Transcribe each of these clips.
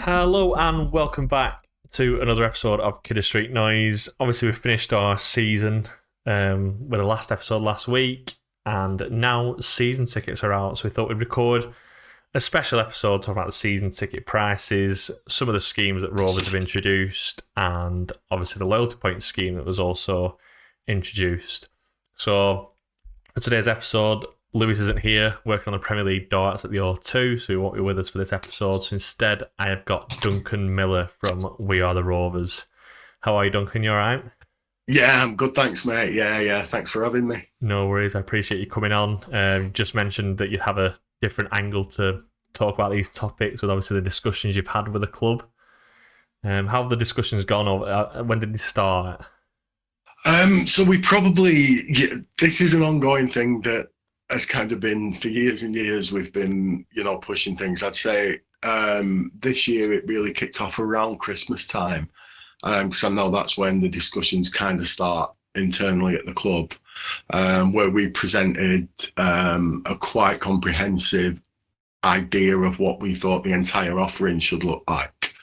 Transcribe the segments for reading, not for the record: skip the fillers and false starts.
Hello and welcome back to another episode of Kidder Street Noise. Obviously, we finished our season with the last episode last week, and now season tickets are out. So we thought we'd record a special episode talking about the season ticket prices, some of the schemes that Rovers have introduced, and obviously the loyalty point scheme that was also introduced. So for today's episode, Lewis isn't here working on the Premier League darts at the O2, so he won't be with us for this episode. So instead, I have got Duncan Miller from We Are the Rovers. How are you, Duncan? You all right? Yeah, I'm good, thanks, mate. Yeah, thanks for having me. No worries. I appreciate you coming on. Just mentioned that you have a different angle to talk about these topics with obviously the discussions you've had with the club. How have the discussions gone? When did they start? So this is an ongoing thing that has kind of been for years and years. We've been, pushing things. I'd say this year it really kicked off around Christmas time, because I know that's when the discussions kind of start internally at the club, where we presented a quite comprehensive idea of what we thought the entire offering should look like.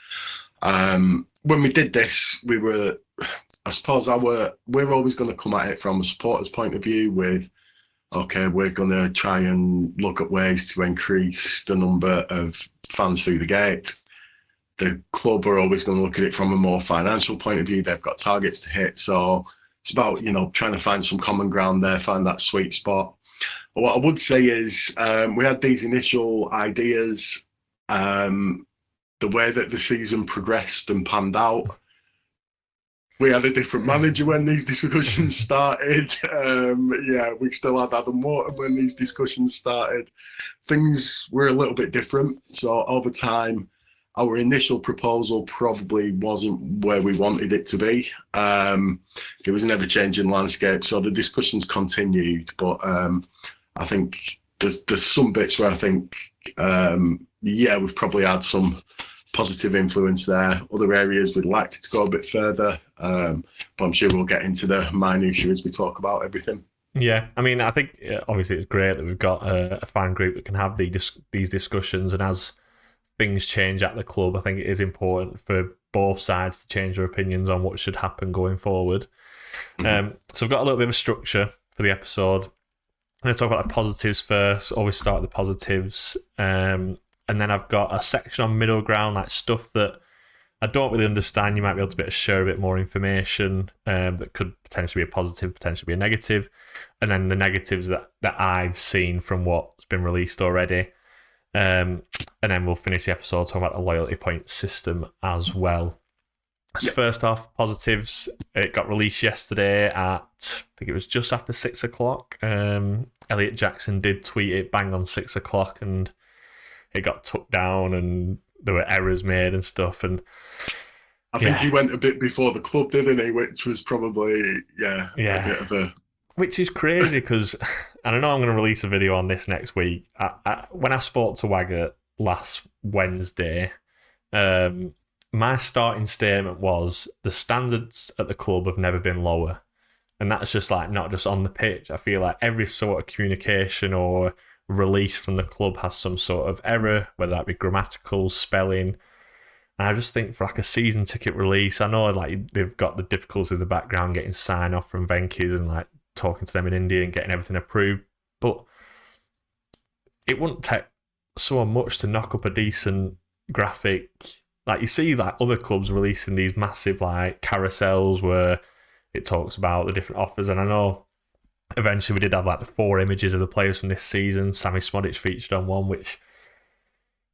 When we did this, we're always going to come at it from a supporter's point of view with, okay, we're going to try and look at ways to increase the number of fans through the gate. The club are always going to look at it from a more financial point of view. They've got targets to hit. So it's about, trying to find some common ground there, find that sweet spot. What I would say is we had these initial ideas. The way that the season progressed and panned out, we had a different manager when these discussions started. We still had Adam Morton when these discussions started. Things were a little bit different. So over time, our initial proposal probably wasn't where we wanted it to be. It was an ever-changing landscape. So the discussions continued. But I think there's some bits where I think, we've probably had some positive influence there. Other areas we'd like it to go a bit further, but I'm sure we'll get into the minutiae as we talk about everything. Yeah, I mean, I think obviously it's great that we've got a fan group that can have these discussions, and as things change at the club, I think it is important for both sides to change their opinions on what should happen going forward. So I've got a little bit of a structure for the episode. I'm going to talk about the positives first. Always start with the positives. And then I've got a section on middle ground, like stuff that I don't really understand. You might be able to share a bit more information that could potentially be a positive, potentially be a negative. And then the negatives that I've seen from what's been released already. And then we'll finish the episode talking about the loyalty point system as well. So first off, positives. It got released yesterday at, I think it was just after 6 o'clock. Elliot Jackson did tweet it bang on 6 o'clock, and it got took down and there were errors made and stuff. And I think he went a bit before the club, didn't he? Which was probably, a bit of a... Which is crazy because, and I know I'm going to release a video on this next week. When I spoke to Wagger last Wednesday, my starting statement was the standards at the club have never been lower. And that's just like not just on the pitch. I feel like every sort of communication or release from the club has some sort of error, whether that be grammatical, spelling. And I just think for like a season ticket release, I know like they've got the difficulties in the background getting sign off from Venky's and like talking to them in India and getting everything approved, but it wouldn't take so much to knock up a decent graphic. Like you see like other clubs releasing these massive like carousels where it talks about the different offers, and I know eventually we did have like the 4 images of the players from this season. Sammy Smodic featured on one, which,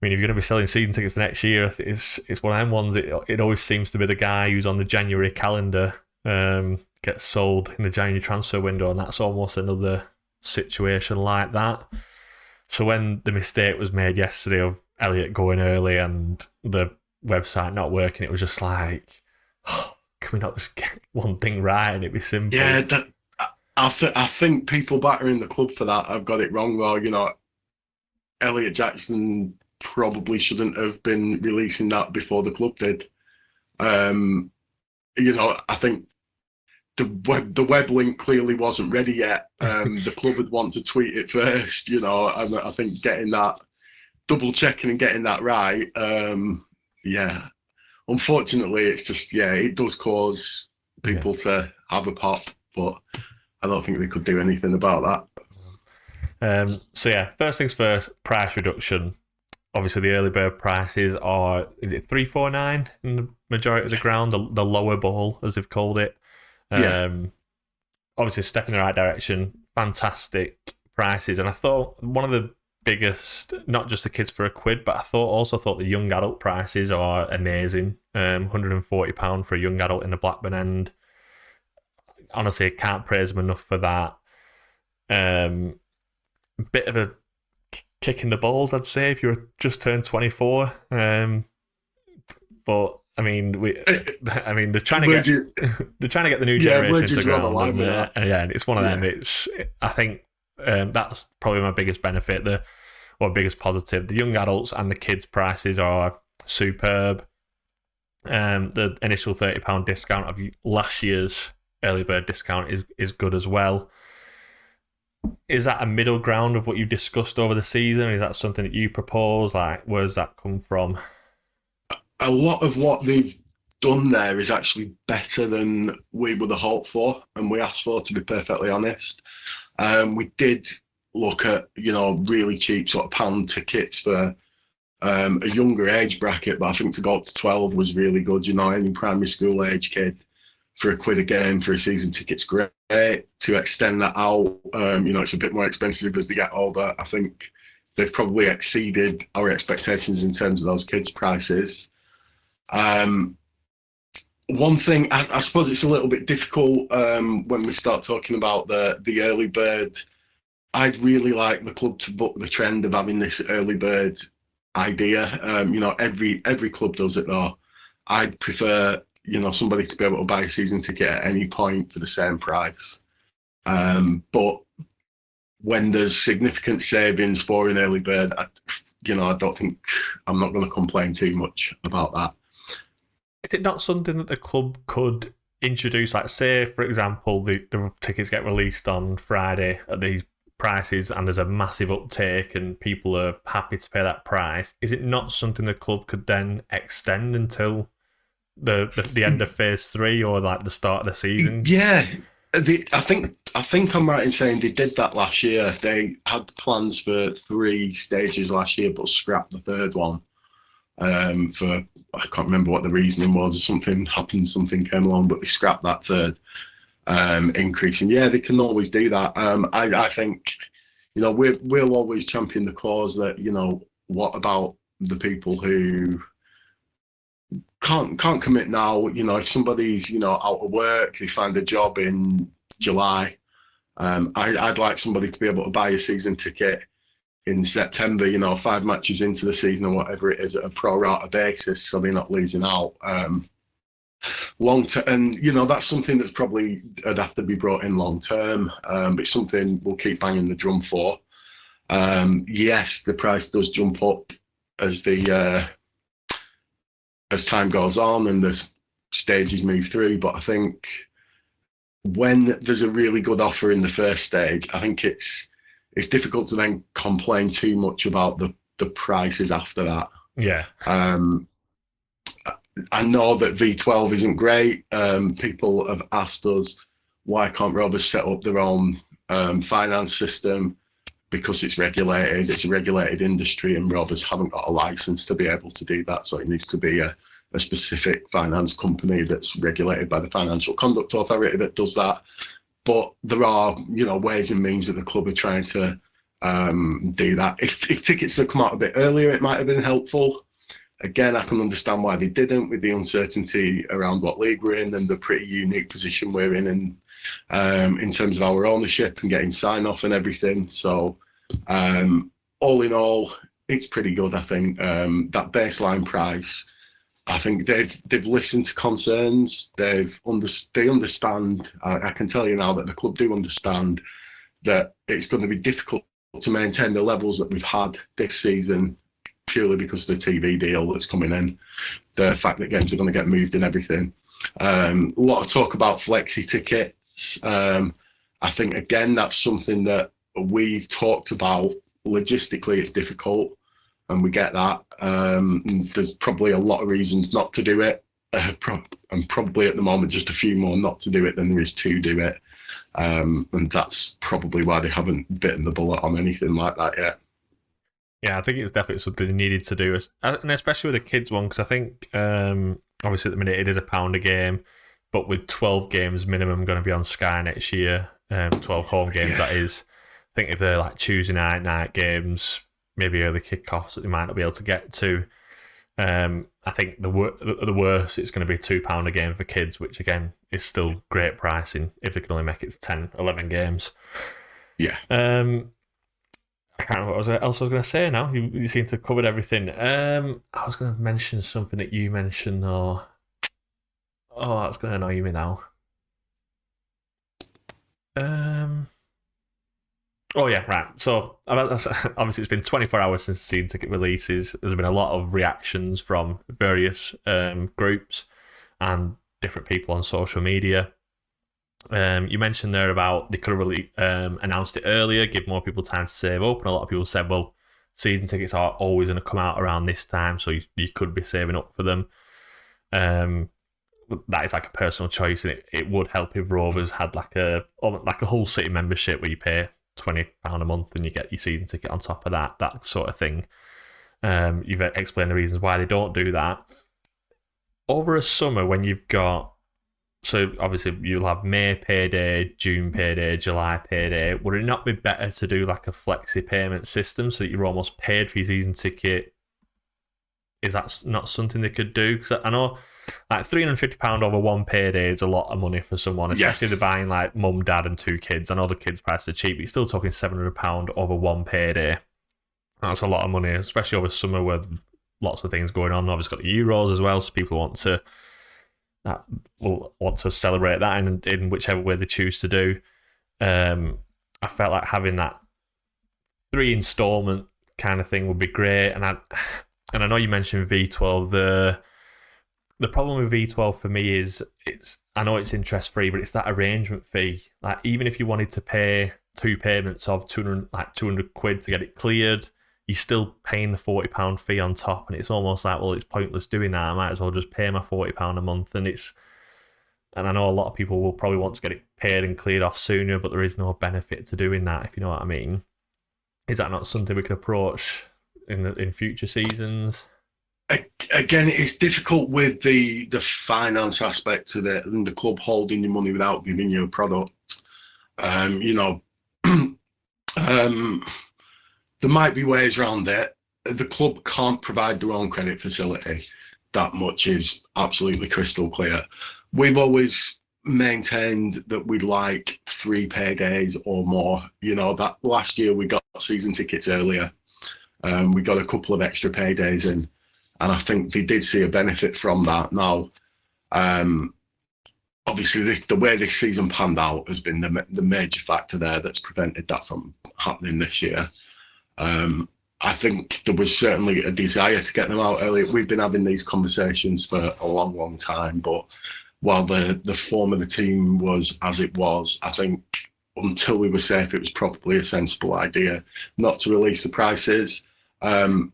I mean, if you're going to be selling season tickets for next year, it's one of them ones. It always seems to be the guy who's on the January calendar gets sold in the January transfer window, and that's almost another situation like that. So when the mistake was made yesterday of Elliot going early and the website not working, it was just like, can we not just get one thing right and it'd be simple? Yeah, I think people battering the club for that have got it wrong though. Elliot Jackson probably shouldn't have been releasing that before the club did. I think the web link clearly wasn't ready yet. The club would want to tweet it first, and I think getting that, double checking and getting that right yeah. Unfortunately, it's just, yeah, it does cause Yeah. people to have a pop, but I don't think they could do anything about that. So yeah, first things first, price reduction. Obviously, the early bird prices are, is it 349 in the majority of the ground, the lower bowl as they've called it. Yeah, Um, Obviously, a step in the right direction. Fantastic prices, and I thought one of the biggest, not just the kids for a quid, but I thought the young adult prices are amazing. £140 for a young adult in the Blackburn end. Honestly, I can't praise them enough for that. Um, Bit of a kick in the balls, I'd say, if you're just turned 24. But I mean, they're trying to where'd get you, they're trying to get the new yeah, generation where'd into you the draw the ground, line with that? and yeah, and it's one of them. Yeah, I think that's probably my biggest benefit, or biggest positive. The young adults and the kids' prices are superb. The initial £30 discount of last year's early bird discount is good as well. Is that a middle ground of what you discussed over the season? Is that something that you propose? Like, where's that come from? a lot of what they've done there is actually better than we would have hoped for and we asked for, to be perfectly honest. We did look at, really cheap sort of pound tickets for a younger age bracket, but I think to go up to 12 was really good. Any primary school age kid for a quid a game for a season ticket's great. To extend that out, it's a bit more expensive as they get older. I think they've probably exceeded our expectations in terms of those kids' prices. Um, One thing, I suppose it's a little bit difficult when we start talking about the early bird. I'd really like the club to book the trend of having this early bird idea. Every club does it though. I'd prefer, somebody to be able to buy a season ticket at any point for the same price. But when there's significant savings for an early bird, I don't think I'm not going to complain too much about that. Is it not something that the club could introduce? Like, say, for example, the tickets get released on Friday at these prices and there's a massive uptake and people are happy to pay that price. Is it not something the club could then extend until the end of phase 3 or like the start of the season? Yeah, I think I'm right in saying they did that last year. They had plans for 3 stages last year, but scrapped the third one. For I can't remember what the reasoning was. Something happened, something came along, but they scrapped that third increase. And yeah, they can always do that. I think we'll always champion the cause that what about the people who can't commit now. If somebody's out of work, they find a job in July. I'd like somebody to be able to buy a season ticket in September, 5 matches into the season or whatever it is at a pro rata basis, so they're not losing out. Long term, and that's something that's probably would have to be brought in long term, but it's something we'll keep banging the drum for. Yes, the price does jump up as as time goes on and the stages move through, but I think when there's a really good offer in the first stage, I think it's difficult to then complain too much about the prices after that. Yeah. I know that V12 isn't great. People have asked us why can't Rovers set up their own finance system, because it's regulated. It's a regulated industry, and Rovers haven't got a license to be able to do that. So it needs to be a specific finance company that's regulated by the Financial Conduct Authority that does that. But there are, ways and means that the club are trying to do that. If tickets had come out a bit earlier, it might have been helpful. Again, I can understand why they didn't, with the uncertainty around what league we're in and the pretty unique position we're in terms of our ownership and getting sign-off and everything. So all in all, it's pretty good, I think. That baseline price, I think they've listened to concerns. They understand. I can tell you now that the club do understand that it's going to be difficult to maintain the levels that we've had this season, purely because of the TV deal that's coming in, the fact that games are going to get moved and everything. A lot of talk about flexi tickets. I think, again, that's something that we've talked about. Logistically, it's difficult. and we get that. There's probably a lot of reasons not to do it, and probably at the moment just a few more not to do it than there is to do it. And that's probably why they haven't bitten the bullet on anything like that yet. Yeah, I think it's definitely something they needed to do, and especially with the kids one, because I think obviously at the minute it is £1 a game, but with 12 games minimum going to be on Sky next year, 12 home games that is. I think if they're like Tuesday night games, maybe early kickoffs that they might not be able to get to. I think the worst it's going to be £2 a game for kids, which again is still great pricing if they can only make it to 10, 11 games. Yeah. I can't remember what else I was going to say now. You seem to have covered everything. I was going to mention something that you mentioned, or... Oh, that's going to annoy me now. Oh, yeah, right. So, obviously, it's been 24 hours since the season ticket releases. There's been a lot of reactions from various groups and different people on social media. You mentioned there about they could have really announced it earlier, give more people time to save up, and a lot of people said, well, season tickets are always going to come out around this time, so you could be saving up for them. That is like a personal choice, and it would help if Rovers had like a Hull City membership where you pay £20 a month and you get your season ticket on top of that sort of thing. You've explained the reasons why they don't do that. Over a summer when you've got... So obviously you'll have May payday, June payday, July payday. Would it not be better to do like a flexi payment system so that you're almost paid for your season ticket? Is that not something they could do? Because I know like £350 over one payday is a lot of money for someone, especially if they're buying like mum, dad and 2 kids. I know the kids' prices are cheap, but you're still talking £700 over one payday. That's a lot of money, especially over summer where lots of things going on. Obviously got the Euros as well, so people will want to celebrate that in whichever way they choose to do. I felt like having that 3 installment kind of thing would be great. And I know you mentioned V12. The problem with V12 for me is I know it's interest free, but it's that arrangement fee. Like even if you wanted to pay 2 payments of 200 quid to get it cleared, you're still paying the £40 fee on top, and it's almost like, well, it's pointless doing that. I might as well just pay my £40 a month, and I know a lot of people will probably want to get it paid and cleared off sooner, but there is no benefit to doing that, if you know what I mean. Is that not something we could approach in future seasons? Again, it's difficult with the finance aspect of it and the club holding your money without giving you a product. There might be ways around it. The club can't provide their own credit facility. That much is absolutely crystal clear. We've always maintained that we like 3 paydays or more. That last year we got season tickets earlier. We got a couple of extra paydays in, and I think they did see a benefit from that. Now, obviously, the way this season panned out has been the major factor there that's prevented that from happening this year. I think there was certainly a desire to get them out earlier. We've been having these conversations for a long, long time, but while the form of the team was as it was, I think until we were safe, it was probably a sensible idea not to release the prices. The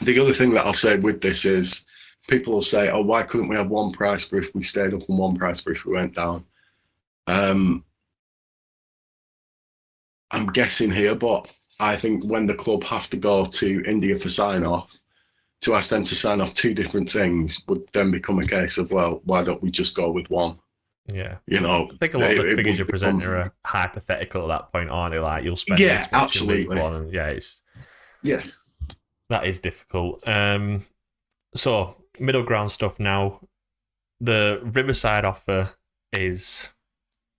other thing that I'll say with this is people will say, oh, why couldn't we have one price for if we stayed up and one price for if we went down? I'm guessing here, but I think when the club have to go to India for sign-off, to ask them to sign off 2 different things would then become a case of, well, why don't we just go with one? Yeah. I think a lot of the figures you're presenting are hypothetical at that point, aren't they? Like, you'll spend this much absolutely. in week 1, and that is difficult. So, middle ground stuff now. The Riverside offer is...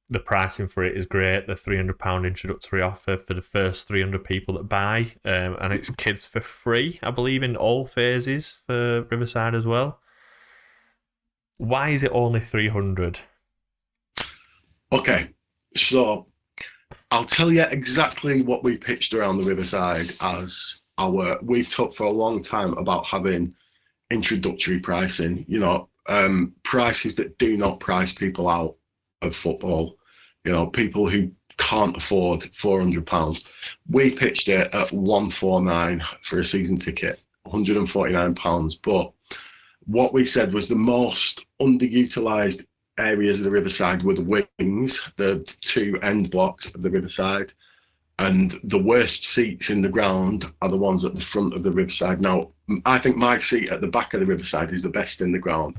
The pricing for it is great. The £300 introductory offer for the first 300 people that buy, and it's kids for free, I believe, in all phases for Riverside as well. Why is it only 300? Okay, so I'll tell you exactly what we pitched around the Riverside as we talked for a long time about having introductory pricing, prices that do not price people out of football. People who can't afford £400. We pitched it at 149 for a season ticket, £149. But what we said was the most underutilised areas of the Riverside were the wings, the two end blocks of the Riverside, and the worst seats in the ground are the ones at the front of the Riverside. Now, I think my seat at the back of the Riverside is the best in the ground,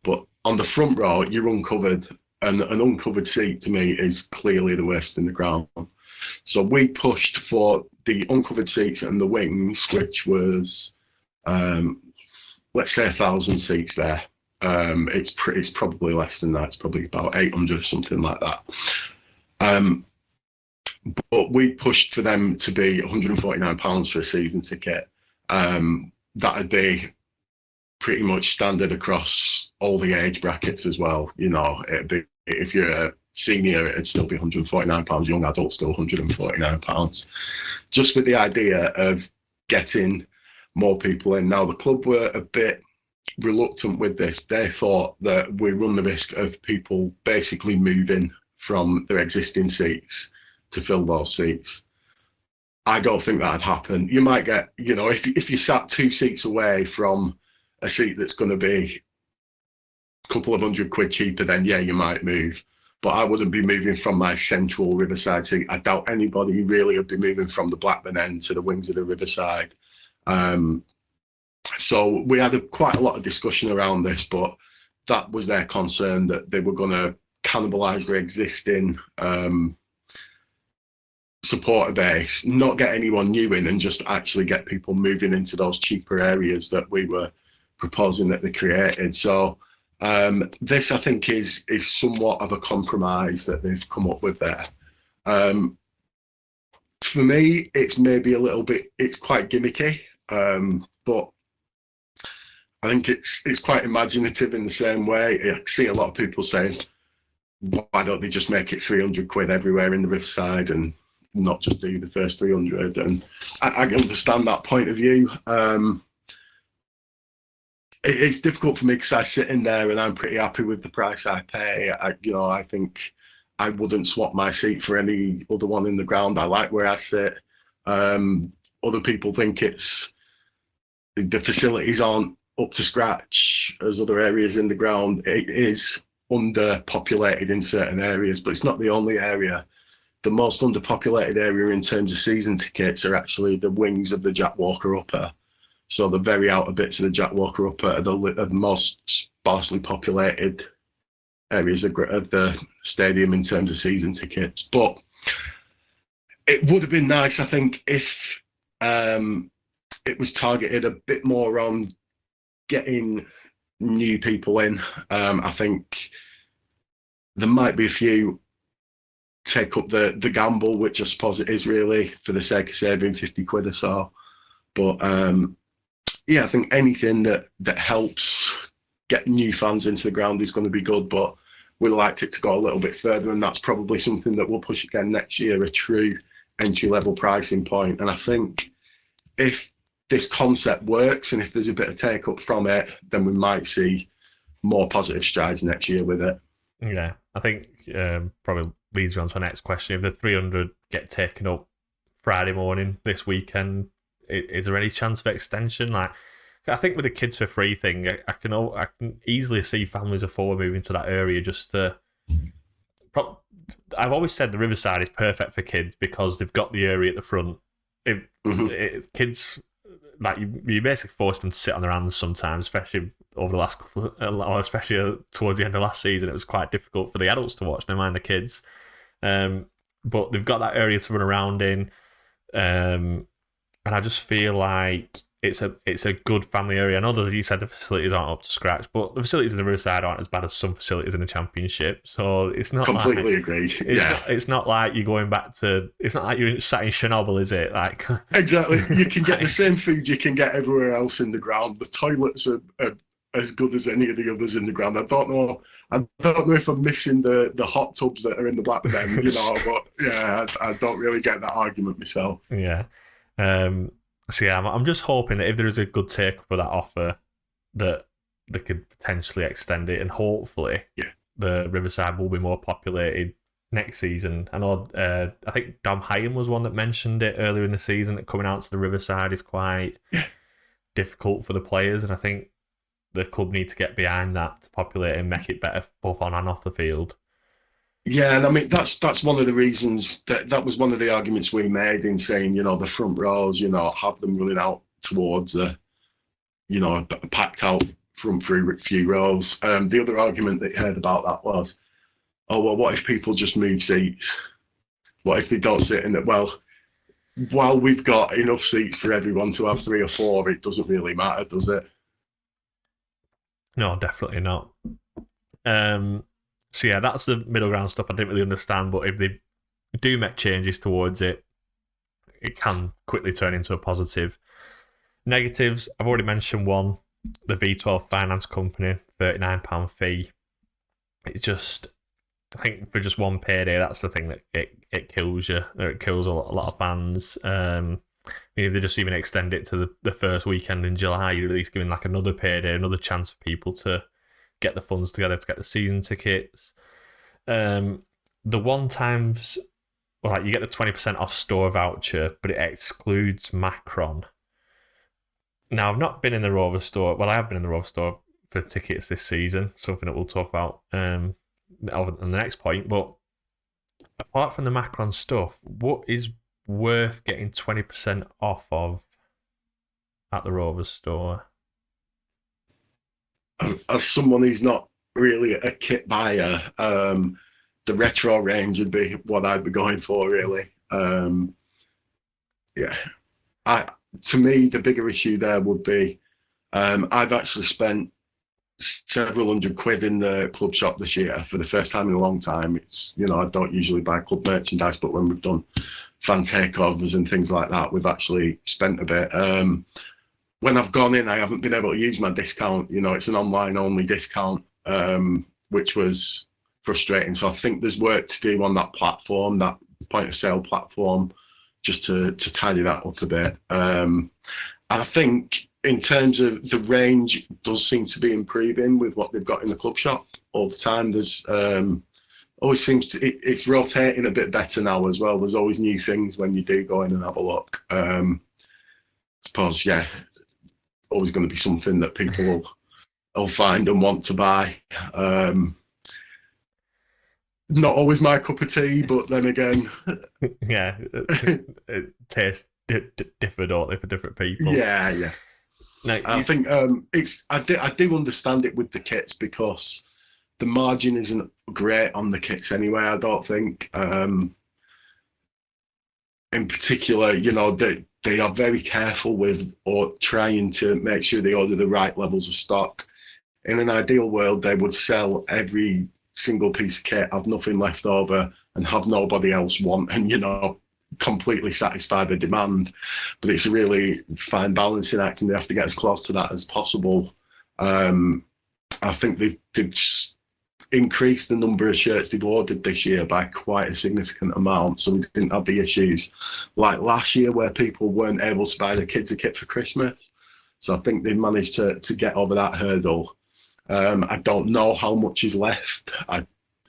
but on the front row, you're uncovered, and an uncovered seat to me is clearly the worst in the ground. So we pushed for the uncovered seats and the wings, which was, let's say, 1,000 seats there. It's probably less than that. It's probably about 800 or something like that. But we pushed for them to be £149 for a season ticket. That'd be pretty much standard across all the age brackets as well. You know, it'd be, if you're a senior, it'd still be £149. Young adult, still £149. Just with the idea of getting more people in. Now, the club were a bit reluctant with this. They thought that we run the risk of people basically moving from their existing seats to fill those seats. I don't think that'd happen. You might get, you know, if you sat 2 seats away from a seat that's going to be a couple of £100 cheaper, then yeah, you might move. But I wouldn't be moving from my central Riverside seat. I doubt anybody really would be moving from the Blackburn end to the wings of the Riverside. So we had quite a lot of discussion around this, but that was their concern, that they were going to cannibalise their existing supporter base, not get anyone new in, and just actually get people moving into those cheaper areas that we were proposing that they created. So this, I think, is somewhat of a compromise that they've come up with there. For me, it's maybe a little bit, it's quite gimmicky, but I think it's quite imaginative in the same way. I see a lot of people saying, why don't they just make it £300 everywhere in the Riverside and not just do the first 300? And I understand that point of view. It's difficult for me because I sit in there and I'm pretty happy with the price I pay. I think I wouldn't swap my seat for any other one in the ground. I like where I sit. Other people think the facilities aren't up to scratch as other areas in the ground. It is underpopulated in certain areas, but it's not the only area. The most underpopulated area in terms of season tickets are actually the wings of the Jack Walker Upper. So the very outer bits of the Jack Walker Upper are the most sparsely populated areas of the stadium in terms of season tickets. But it would have been nice, I think, if it was targeted a bit more on getting new people in. I think there might be a few take up the gamble, which I suppose it is really for the sake of saving £50 or so. But yeah, I think anything that helps get new fans into the ground is going to be good, but we'd like it to go a little bit further, and that's probably something that we'll push again next year, a true entry-level pricing point. And I think if this concept works and if there's a bit of take-up from it, then we might see more positive strides next year with it. Yeah, I think probably leads you on to the next question. If the 300 get taken up Friday morning this weekend, is there any chance of extension? Like, I think with the kids for free thing, I can easily see families of 4 moving to that area just to. I've always said the Riverside is perfect for kids because they've got the area at the front. Kids, like you basically force them to sit on their hands sometimes, especially over the last couple, especially towards the end of last season. It was quite difficult for the adults to watch, never mind the kids. But they've got that area to run around in. And I just feel like it's a good family area. I know, as you said, the facilities aren't up to scratch, but the facilities in the Riverside aren't as bad as some facilities in the Championship. So it's not completely agree. It's not like you're going back to. It's not like you're sat in Chernobyl, is it? Like exactly, you can get the same food you can get everywhere else in the ground. The toilets are as good as any of the others in the ground. I don't know if I'm missing the hot tubs that are in the Blackburn end, but yeah, I don't really get that argument myself. Yeah. So yeah, I'm just hoping that if there is a good take for that offer, that they could potentially extend it, and hopefully the Riverside will be more populated next season. I know. I think Dom Hyam was one that mentioned it earlier in the season that coming out to the Riverside is quite difficult for the players, and I think the club need to get behind that to populate and make it better both on and off the field. Yeah, and I mean that's one of the reasons that was one of the arguments we made in saying, the front rows, have them running out towards a packed out front few rows. The other argument that you heard about that was, oh well, what if people just move seats? What if they don't sit in it? Well, while we've got enough seats for everyone to have 3 or 4, it doesn't really matter, does it? No, definitely not. So yeah, that's the middle ground stuff I didn't really understand, but if they do make changes towards it, it can quickly turn into a positive. Negatives, I've already mentioned one, the V12 finance company, £39 fee. It just, I think for just one payday, that's the thing that it kills you, or it kills a lot of fans. I mean, if they just even extend it to the first weekend in July, you're at least giving like another payday, another chance for people to get the funds together to get the season tickets. The one times, like you get the 20% off store voucher, but it excludes Macron. Now, I've not been in the Rover store. Well, I have been in the Rover store for tickets this season, something that we'll talk about on the next point. But apart from the Macron stuff, what is worth getting 20% off of at the Rovers store? As someone who's not really a kit buyer, the retro range would be what I'd be going for, really. Yeah, to me, the bigger issue there would be I've actually spent several £100 in the club shop this year for the first time in a long time. It's, I don't usually buy club merchandise, but when we've done fan takeovers and things like that, we've actually spent a bit. When I've gone in, I haven't been able to use my discount. It's an online only discount, which was frustrating. So I think there's work to do on that platform, that point of sale platform, just to tidy that up a bit. I think in terms of the range, does seem to be improving with what they've got in the club shop all the time. There's always seems to it's rotating a bit better now as well. There's always new things when you do go in and have a look. I suppose, yeah, always going to be something that people will find and want to buy. Not always my cup of tea, but then again, yeah, it tastes differ, don't they, for different people? Yeah. Now, I think I do understand it with the kits because the margin isn't great on the kits anyway. I don't think. In particular, they are very careful with or trying to make sure they order the right levels of stock. In an ideal world, they would sell every single piece of kit, have nothing left over, and have nobody else want, and completely satisfy the demand. But it's a really fine balancing act, and they have to get as close to that as possible. I think they've increased the number of shirts they've ordered this year by quite a significant amount, so we didn't have the issues like last year where people weren't able to buy their kids a kit for Christmas. So I think they've managed to get over that hurdle. I don't know how much is left.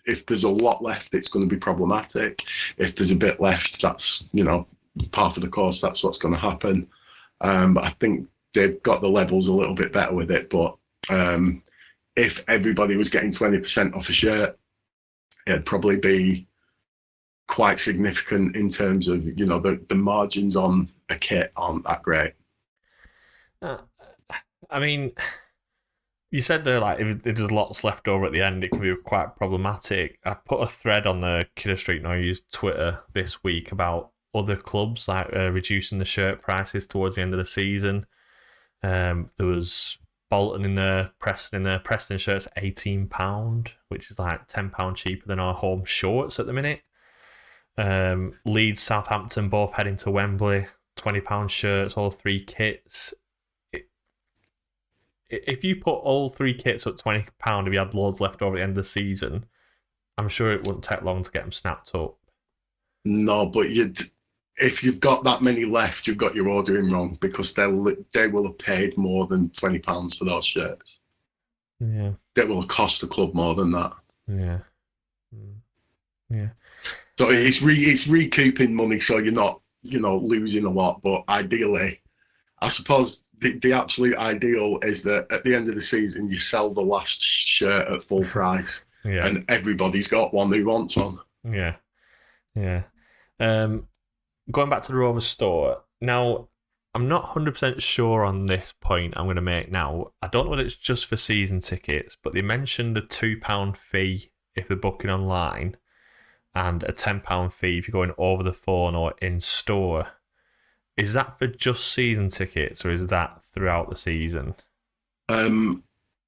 If there's a lot left, it's going to be problematic. If there's a bit left, that's, part of the course, that's what's going to happen. But I think they've got the levels a little bit better with it. But if everybody was getting 20% off a shirt, it'd probably be quite significant in terms of, the margins on a kit aren't that great. I mean, you said there, like, if there's lots left over at the end, it can be quite problematic. I put a thread on the Kidder Street No Use Twitter this week about other clubs, like reducing the shirt prices towards the end of the season. There was Bolton in there, Preston in there. Preston shirts £18, which is like £10 cheaper than our home shorts at the minute. Leeds, Southampton both heading to Wembley, £20 shirts, all 3 kits. If you put all 3 kits at £20, if you had loads left over at the end of the season, I'm sure it wouldn't take long to get them snapped up. No, but if you've got that many left, you've got your ordering wrong because they will have paid more than £20 for those shirts. Yeah, that will cost the club more than that. Yeah. So it's recouping money, so you're not losing a lot. But ideally, I suppose the absolute ideal is that at the end of the season you sell the last shirt at full price, Yeah, and everybody's got one who wants one. yeah, yeah. Um, Going back to the Rovers store now. I'm not 100% sure on this point I'm going to make now. I don't know whether it's just for season tickets, but they mentioned a £2 fee if they're booking online and a £10 fee if you're going over the phone or in store. Is that for just season tickets or is that throughout the season? The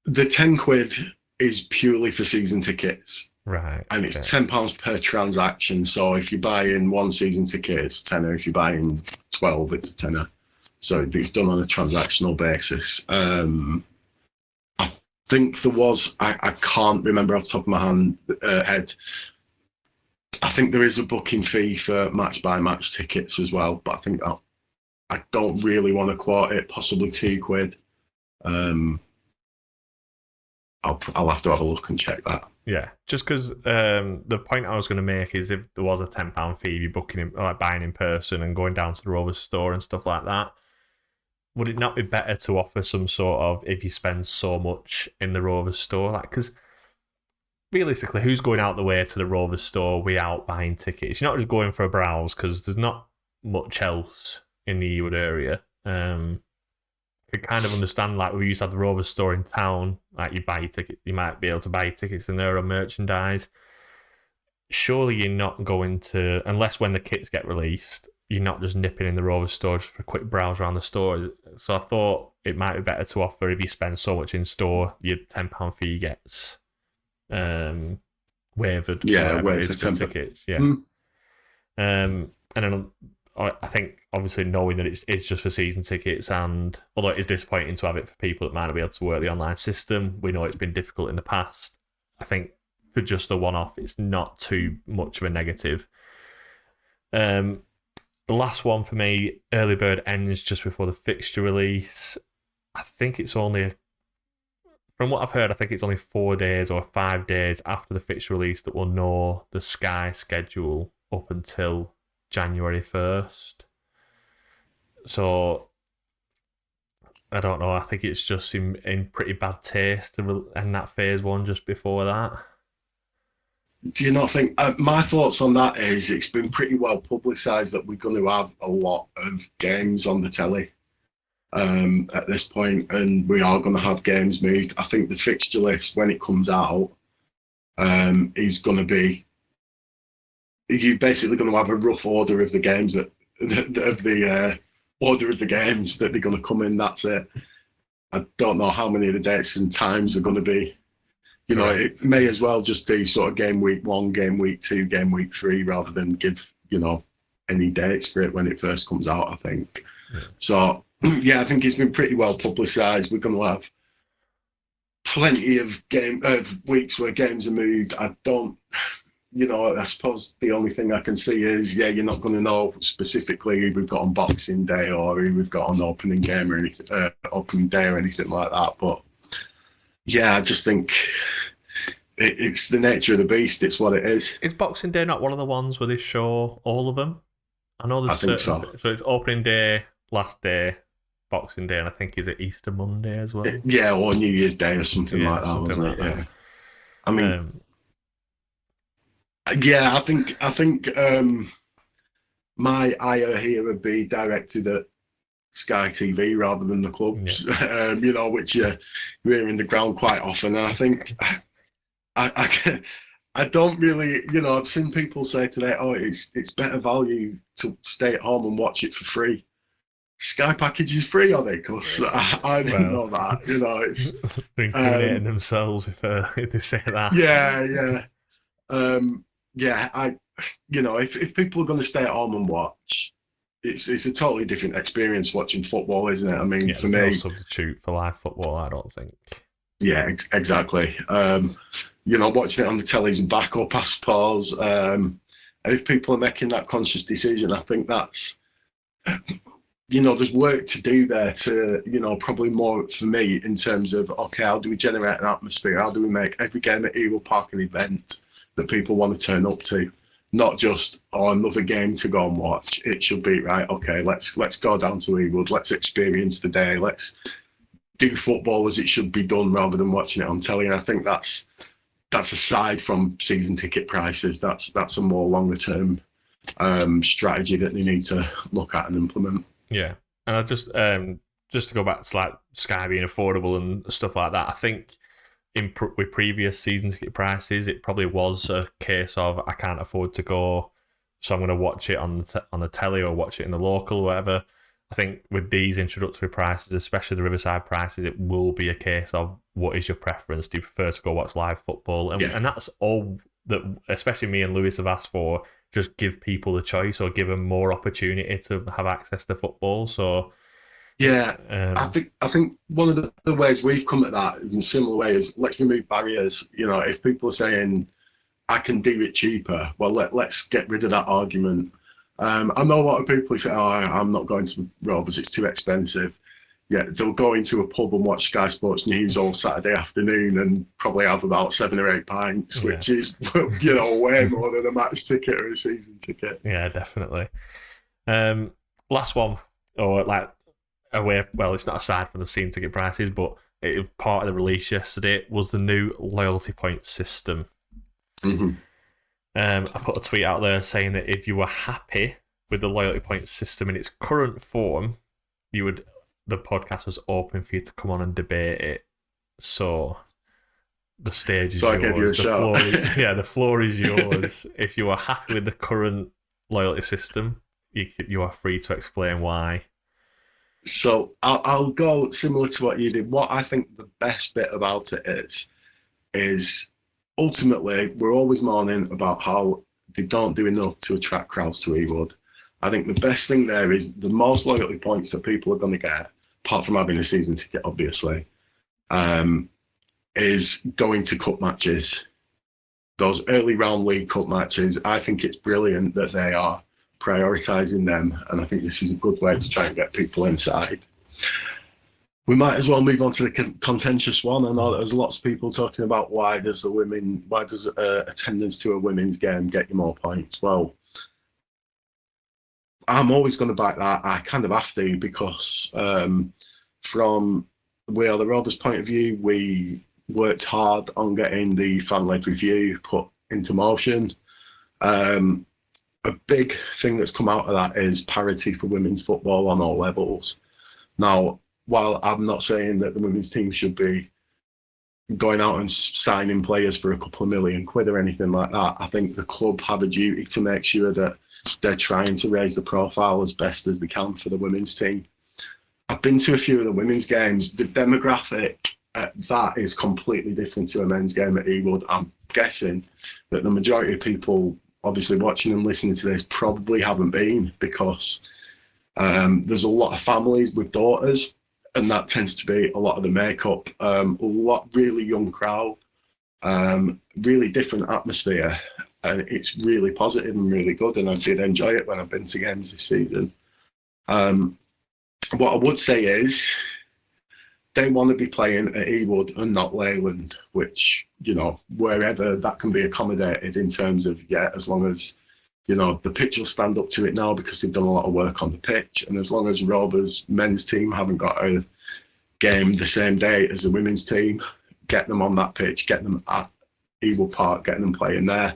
£10 is purely for season tickets. Right. And it's £10 per transaction. So if you buy in one season ticket, it's a tenner. If you buy in 12, it's a tenner. So it's done on a transactional basis. I think there was, I can't remember off the top of my head. I think there is a booking fee for match by match tickets as well, but I think I don't really want to quote it, possibly £2. I'll have to have a look and check that. Yeah, just because the point I was going to make is if there was a £10 fee, you're booking in, like buying in person and going down to the Rovers store and stuff like that, would it not be better to offer some sort of, if you spend so much in the Rovers store, like, because realistically, who's going out the way to the Rovers store without buying tickets? You're not just going for a browse because there's not much else in the Ewood area. I kind of understand, like, we used to have the Rovers store in town, like, you buy your ticket, you might be able to buy your tickets in there or merchandise. Surely you're not going to, unless when the kits get released, you're not just nipping in the Rovers store just for a quick browse around the store. So I thought it might be better to offer, if you spend so much in store, your £10 fee gets waived. Yeah, waived for tickets. Yeah. And then I think, obviously, knowing that it's just for season tickets, and although it is disappointing to have it for people that might not be able to work the online system, we know it's been difficult in the past. I think for just a one-off, it's not too much of a negative. The last one for me, early bird ends just before the fixture release. I think it's only, from what I've heard, I think it's only 4 days or 5 days after the fixture release that we'll know the Sky schedule up until January 1st. So I don't know. I think it's just in pretty bad taste to end that phase one just before that. Do you not think? My thoughts on that is it's been pretty well publicised that we're going to have a lot of games on the telly at this point, and we are going to have games moved. I think the fixture list, when it comes out, is going to be, you're basically going to have a rough order of the games order of the games that they're going to come in. That's it. I don't know how many of the dates and times are going to be. You know, it may as well just do sort of game week 1, game week 2, game week 3, rather than give, any dates for it when it first comes out, I think. Yeah. So, yeah, I think it's been pretty well publicised. We're going to have plenty of weeks where games are moved. I don't, I suppose the only thing I can see is, you're not going to know specifically who we've got on Boxing Day or who we've got on opening game or anything, opening day or anything like that. But yeah, I just think it's the nature of the beast. It's what it is. Is Boxing Day not one of the ones where they show all of them? I know there's think so. So it's opening day, last day, Boxing Day, and I think is it Easter Monday as well? Yeah, or New Year's Day or something like that, wasn't it? Yeah. I mean, I think my ire here would be directed at Sky TV rather than the clubs, which you're in the ground quite often. And I think I don't really, I've seen people say today, it's better value to stay at home and watch it for free. Sky package is free, are they? Because I didn't know that. It's they're incriminating themselves if they say that. If people are going to stay at home and watch, it's a totally different experience watching football, isn't it? I mean, for me, no substitute for live football, I don't think. Yeah, exactly. Watching it on the telly's and backup, I suppose. And if people are making that conscious decision, I think that's, there's work to do there to, probably more for me in terms of, okay, how do we generate an atmosphere? How do we make every game at Eagle Park an event that people want to turn up to? not just another game to go and watch. It should be right. Okay, let's go down to Ewood. Let's experience the day. Let's do football as it should be done rather than watching it on telly. And I think that's aside from season ticket prices. That's a more longer term strategy that they need to look at and implement. Yeah, and I just to go back to like Sky being affordable and stuff like that, I think with previous season ticket prices, it probably was a case of I can't afford to go, so I'm going to watch it on the telly or watch it in the local or whatever. I think with these introductory prices, especially the Riverside prices, it will be a case of what is your preference? Do you prefer to go watch live football? And that's all that, especially me and Lewis have asked for. Just give people a choice or give them more opportunity to have access to football. So yeah, I think one of the ways we've come at that in a similar way is let's remove barriers. You know, if people are saying I can do it cheaper, well, let's get rid of that argument. I know a lot of people say, "Oh, I'm not going to Rovers; it's too expensive." Yeah, they'll go into a pub and watch Sky Sports News all Saturday afternoon and probably have about 7 or 8 pints, which is way more than a match ticket or a season ticket. Yeah, definitely. Last one, or like away. Well, it's not aside from the season ticket prices, but part of the release yesterday was the new loyalty point system. Mm-hmm. I put a tweet out there saying that if you were happy with the loyalty point system in its current form, the podcast was open for you to come on and debate it. So the stage is yours. I gave you a shot. The floor is yours. If you are happy with the current loyalty system, you are free to explain why. So I'll go similar to what you did. What I think the best bit about it is ultimately we're always moaning about how they don't do enough to attract crowds to Ewood. I think the best thing there is the most loyalty points that people are going to get, apart from having a season ticket, obviously, is going to cup matches. Those early round League Cup matches, I think it's brilliant that they are prioritising them, and I think this is a good way to try and get people inside. We might as well move on to the contentious one. I know that there's lots of people talking about why does attendance to a women's game get you more points? Well, I'm always going to back that. I kind of have to because from the Rovers' point of view, we worked hard on getting the fan-led review put into motion. A big thing that's come out of that is parity for women's football on all levels. Now, while I'm not saying that the women's team should be going out and signing players for a couple of £1 million or anything like that, I think the club have a duty to make sure that they're trying to raise the profile as best as they can for the women's team. I've been to a few of the women's games. The demographic at that is completely different to a men's game at Ewood. I'm guessing that the majority of people obviously watching and listening to this probably haven't been because there's a lot of families with daughters, and that tends to be a lot of the makeup. A lot really young crowd, really different atmosphere, and it's really positive and really good. And I did enjoy it when I've been to games this season. What I would say is they want to be playing at Ewood and not Leyland, which, wherever that can be accommodated in terms of, as long as, the pitch will stand up to it now because they've done a lot of work on the pitch. And as long as Rovers men's team haven't got a game the same day as the women's team, get them on that pitch, get them at Ewood Park, get them playing there.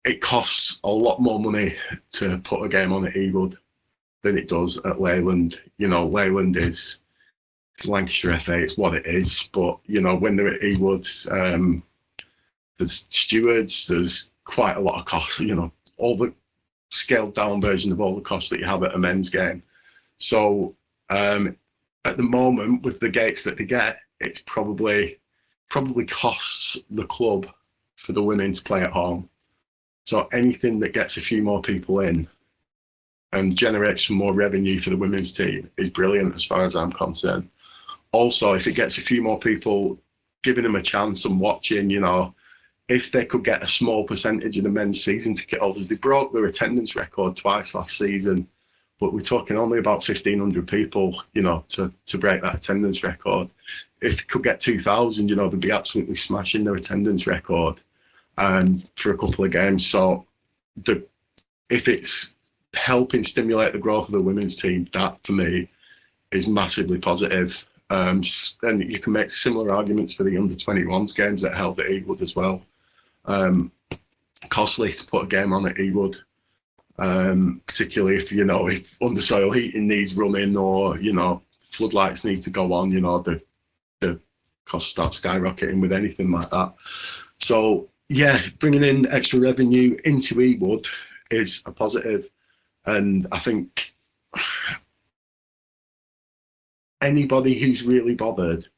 It costs a lot more money to put a game on at Ewood than it does at Leyland. Leyland is Lancashire FA, it's what it is. But, when they're at Ewood, there's stewards, there's quite a lot of costs, all the scaled down version of all the costs that you have at a men's game. So at the moment, with the gates that they get, it's probably costs the club for the women to play at home. So anything that gets a few more people in and generates some more revenue for the women's team is brilliant as far as I'm concerned. Also, if it gets a few more people giving them a chance and watching, if they could get a small percentage of the men's season ticket holders, they broke their attendance record twice last season, but we're talking only about 1,500 people, to break that attendance record. If they could get 2,000, they'd be absolutely smashing their attendance record. for a couple of games. So if it's helping stimulate the growth of the women's team, that for me is massively positive. And you can make similar arguments for the under-21s games that held at Ewood as well. Costly to put a game on at Ewood, particularly if if undersoil heating needs running, or floodlights need to go on. The costs start skyrocketing with anything like that. So yeah, bringing in extra revenue into Ewood is a positive, and I think anybody who's really bothered,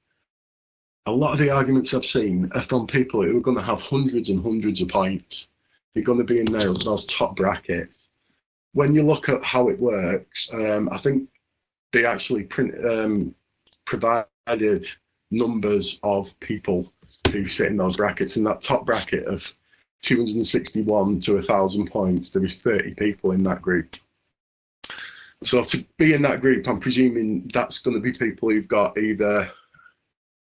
a lot of the arguments I've seen are from people who are going to have hundreds and hundreds of points. They're going to be in those top brackets. When you look at how it works, I think they actually provided numbers of people who sit in those brackets. In that top bracket of 261 to 1,000 points, there is 30 people in that group. So to be in that group, I'm presuming that's going to be people who've got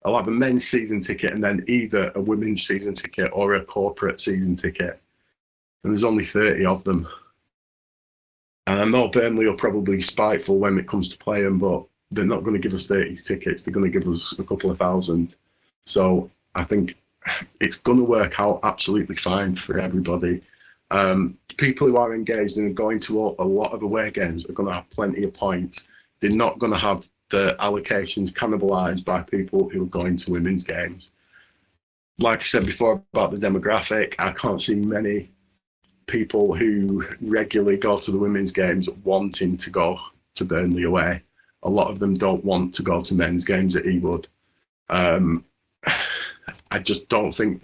I'll have a men's season ticket and then either a women's season ticket or a corporate season ticket. And there's only 30 of them. And I know Burnley are probably spiteful when it comes to playing, but they're not going to give us 30 tickets. They're going to give us a couple of thousand. So I think it's going to work out absolutely fine for everybody. People who are engaged and are going to a lot of away games are going to have plenty of points. They're not going to have the allocations cannibalised by people who are going to women's games. Like I said before about the demographic, I can't see many people who regularly go to the women's games wanting to go to Burnley away. A lot of them don't want to go to men's games at Ewood. I just don't think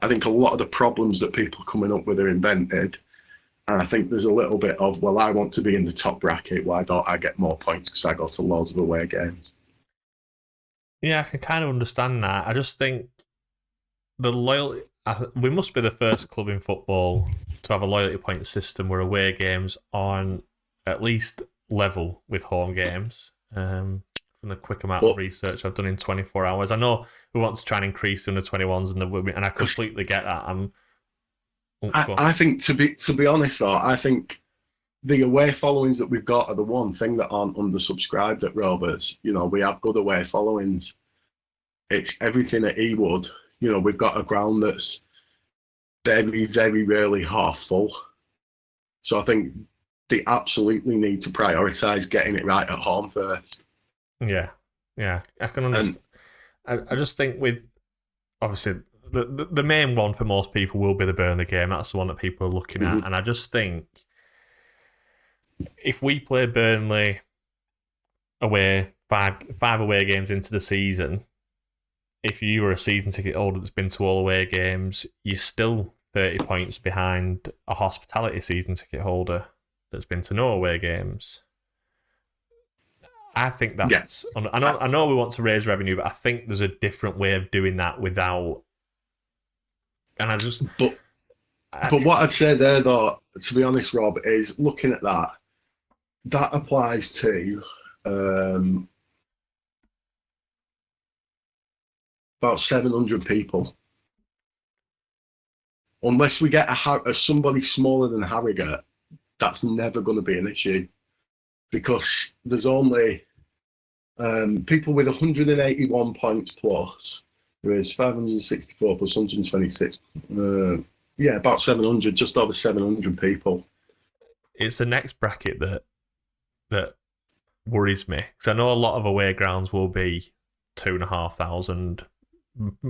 I think a lot of the problems that people are coming up with are invented. And I think there's a little bit of, well, I want to be in the top bracket. Why don't I get more points because I go to loads of away games? Yeah, I can kind of understand that. I just think the loyalty. We must be the first club in football to have a loyalty point system where away games are at least level with home games. From the quick amount of research I've done in 24 hours, I know we want to try and increase the under 21s and the women, and I completely get that. I think to be honest though, I think the away followings that we've got are the one thing that aren't undersubscribed at Rovers. We have good away followings. It's everything at Ewood. We've got a ground that's very, very rarely half full. So I think they absolutely need to prioritise getting it right at home first. Yeah, I can understand. I just think with, obviously, the main one for most people will be the Burnley game. That's the one that people are looking at. And I just think if we play Burnley away, five away games into the season, if you were a season ticket holder that's been to all away games, you're still 30 points behind a hospitality season ticket holder that's been to no away games. I think that's... Yeah. I know we want to raise revenue, but I think there's a different way of doing that without... And I just... But what I'd say there, though, to be honest, Rob, is looking at that applies to about 700 people. Unless we get somebody smaller than Harrogate, that's never going to be an issue. Because there's only people with 181 points plus. There is 564 plus 126. About 700, just over 700 people. It's the next bracket that worries me. Because I know a lot of away grounds will be 2,500,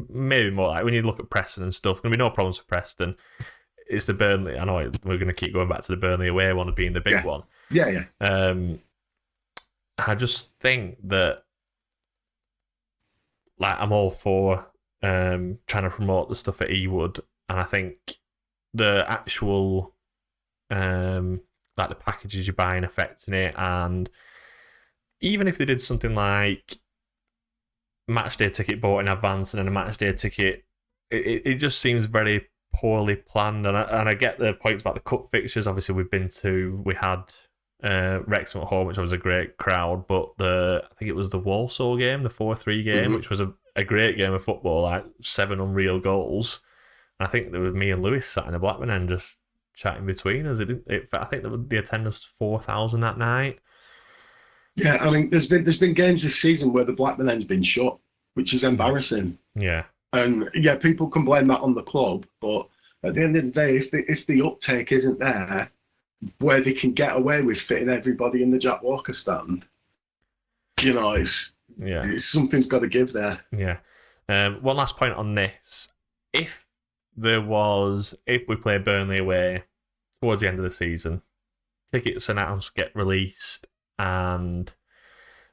maybe more. Like when you look at Preston and stuff, going to be no problems for Preston. It's the Burnley. I know we're going to keep going back to the Burnley away one being the big one. Yeah. I just think that, I'm all for trying to promote the stuff at Ewood, and I think the actual the packages you're buying affecting it, and even if they did something like matchday ticket bought in advance and then a matchday ticket, it just seems very poorly planned, and I get the points about the cup fixtures. Obviously, we had Wrexham at home, which was a great crowd, but I think it was the Walsall game, the 4-3 game, which was a great game of football, 7 unreal goals. I think there was me and Lewis sat in the Blackburn end just chatting between us. I think the attendance was 4,000 that night. Yeah, I mean, there's been games this season where the Blackburn end's been shut, which is embarrassing. Yeah. And yeah, people can blame that on the club, but at the end of the day, if the uptake isn't there, where they can get away with fitting everybody in the Jack Walker stand, it's something's got to give there. Yeah. One last point on this: if we play Burnley away towards the end of the season, tickets announced get released, and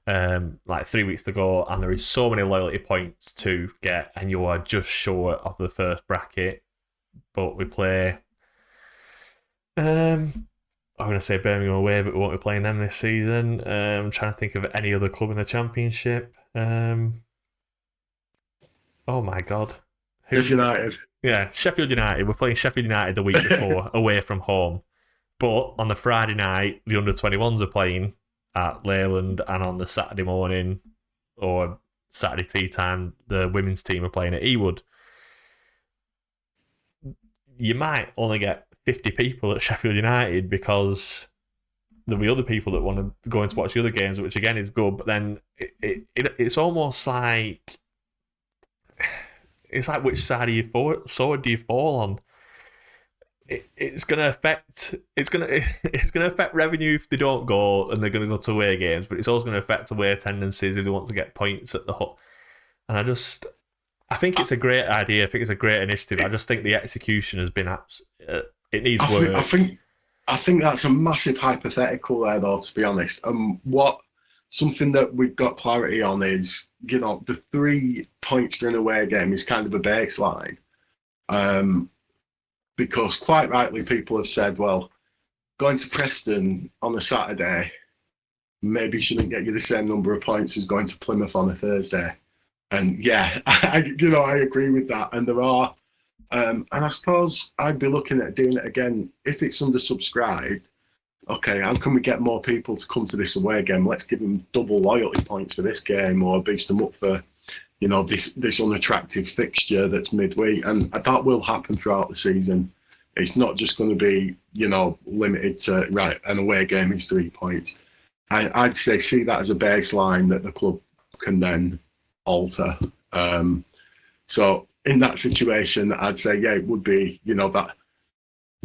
3 weeks to go, and there is so many loyalty points to get, and you are just short of the first bracket. But we play. I'm going to say Birmingham away, but we won't be playing them this season. I'm trying to think of any other club in the Championship. Oh my God. Sheffield United. Yeah, Sheffield United. We're playing Sheffield United the week before, away from home. But on the Friday night, the under-21s are playing at Leyland, and on the Saturday morning, or Saturday tea time, the women's team are playing at Ewood. You might only get 50 people at Sheffield United because there'll be other people that want to go in to watch the other games, which again is good. But then it's almost like which side of your sword do you fall on? It's gonna affect revenue if they don't go and they're gonna go to away games, but it's also gonna affect away attendances if they want to get points at the hut. And I think it's a great idea. I think it's a great initiative. I just think the execution has been it needs work. I think that's a massive hypothetical there, though, to be honest. Something that we've got clarity on is, the 3 points for an away game is kind of a baseline. Because quite rightly, people have said, well, going to Preston on a Saturday maybe shouldn't get you the same number of points as going to Plymouth on a Thursday. And yeah, I agree with that. And there are, and I suppose I'd be looking at doing it again if it's undersubscribed. Okay, how can we get more people to come to this away game? Let's give them double loyalty points for this game, or boost them up for, this unattractive fixture that's midweek. And that will happen throughout the season. It's not just going to be, limited to, right, an away game is 3 points. I'd say see that as a baseline that the club can then alter. So in that situation, I'd say, yeah, it would be, that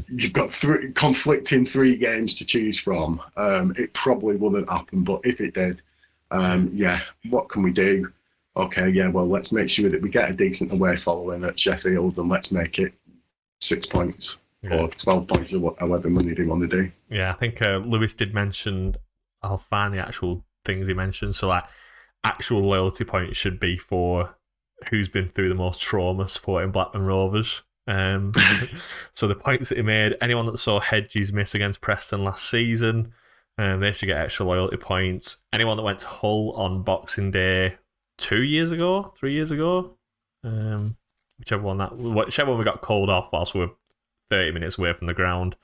you've got conflicting 3 games to choose from. It probably wouldn't happen, but if it did, what can we do? Okay, yeah, well, let's make sure that we get a decent away following at Sheffield, and let's make it 6 points or 12 points, or however many they want to do. Yeah, I think Lewis did mention, I'll find the actual things he mentioned. So, actual loyalty points should be for who's been through the most trauma supporting Blackburn Rovers. So the points that he made, anyone that saw Hedges miss against Preston last season, they should get extra loyalty points. Anyone that went to Hull on Boxing Day 3 years ago, whichever one we got called off whilst we were 30 minutes away from the ground.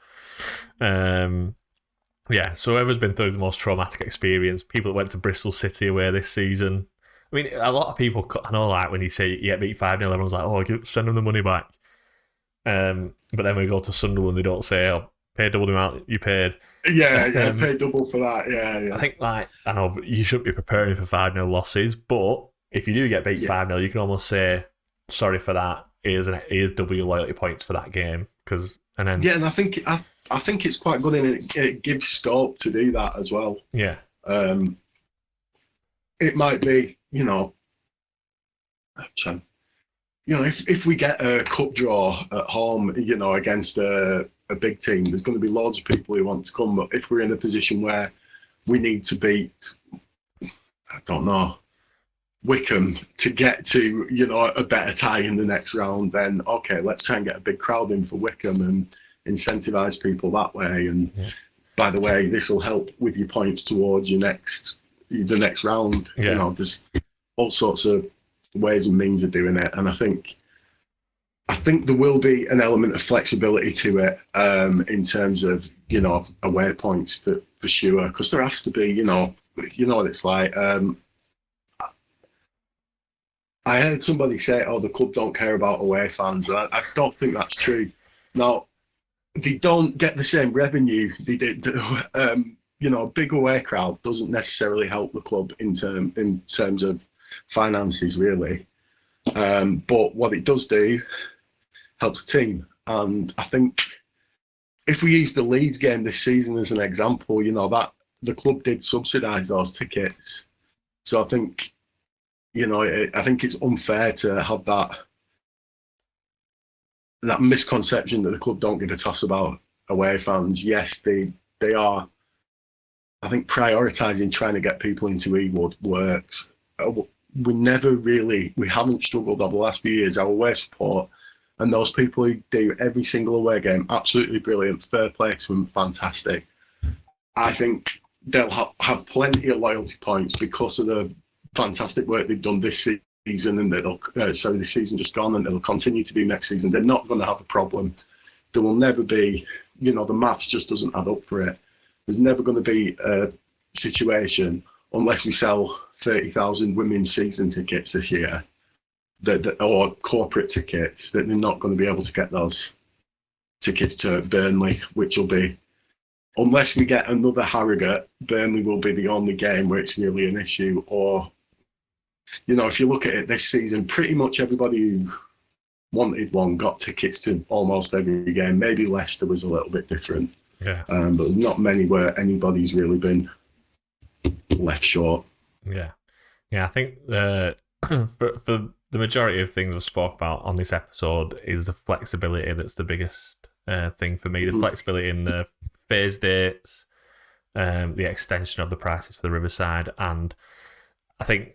Yeah, so whoever's been through the most traumatic experience, people that went to Bristol City away this season. I mean, a lot of people, I know, when you say you get beat 5-0, everyone's like, oh, send them the money back. But then we go to Sunderland, they don't say, oh, pay double the amount you paid. Yeah, pay double for that, yeah. I think, I know, you shouldn't be preparing for 5-0 losses, but if you do get beat 5-0, you can almost say, sorry for that, here's double your loyalty points for that game. And I think it's quite good, and it gives scope to do that as well. Yeah. It might be, if we get a cup draw at home, against a big team, there's going to be loads of people who want to come. But if we're in a position where we need to beat, I don't know, Wickham to get to, a better tie in the next round, then okay, let's try and get a big crowd in for Wickham and incentivise people that way. And by the way, this will help with your points towards the next round. Yeah. There's all sorts of ways and means of doing it, and I think there will be an element of flexibility to it, in terms of away points for sure, because there has to be, what it's like. I heard somebody say, "Oh, the club don't care about away fans." And I don't think that's true. Now, they don't get the same revenue they did. A big away crowd doesn't necessarily help the club in terms of finances, really. But what it does do helps the team. And I think if we use the Leeds game this season as an example, that the club did subsidise those tickets. So I think, I think it's unfair to have that misconception that the club don't give a toss about away fans. Yes, they are. I think prioritising trying to get people into Ewood works. We haven't struggled over the last few years. Our away support and those people who do every single away game, absolutely brilliant. Fair play to them, fantastic. I think they'll have plenty of loyalty points because of the fantastic work they've done this season, and this season just gone, and they'll continue to do next season. They're not going to have a problem. There will never be, the maths just doesn't add up for it. There's never going to be a situation, unless we sell 30,000 women's season tickets this year, or corporate tickets, that they're not going to be able to get those tickets to Burnley, which will be, unless we get another Harrogate, Burnley will be the only game where it's really an issue. Or, if you look at it this season, pretty much everybody who wanted one got tickets to almost every game. Maybe Leicester was a little bit different. Yeah. But there's not many where anybody's really been left short. Yeah. Yeah, I think for the majority of things we've spoke about on this episode is the flexibility that's the biggest thing for me. The flexibility in the phase dates, the extension of the prices for the Riverside, and I think,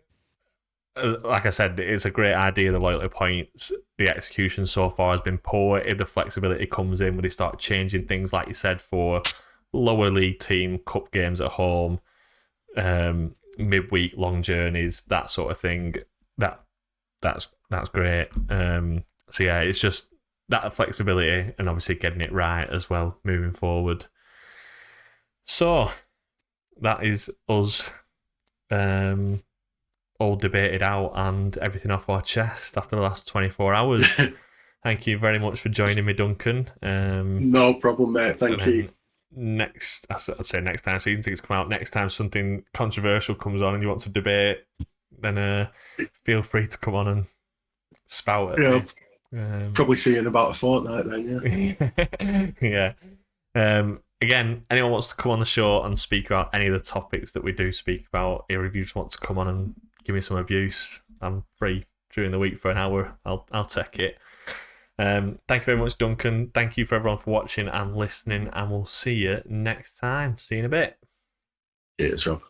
like I said, it's a great idea, the loyalty points. The execution so far has been poor. If the flexibility comes in, when they start changing things, like you said, for lower league team, cup games at home, midweek long journeys, that sort of thing, that's great. So yeah, it's just that flexibility and obviously getting it right as well moving forward. So that is us all debated out and everything off our chest after the last 24 hours. Thank you very much for joining me, Duncan. No problem, mate. Thank you. I'd say next time season tickets come out, next time something controversial comes on and you want to debate, then feel free to come on and spout it. Yeah, probably see you in about a fortnight then, yeah. Yeah. Again, anyone wants to come on the show and speak about any of the topics that we do speak about, or if you just want to come on and give me some abuse, I'm free during the week for an hour. I'll take it. Thank you very much, Duncan. Thank you for everyone for watching and listening, and we'll see you next time. See you in a bit. Cheers, Rob.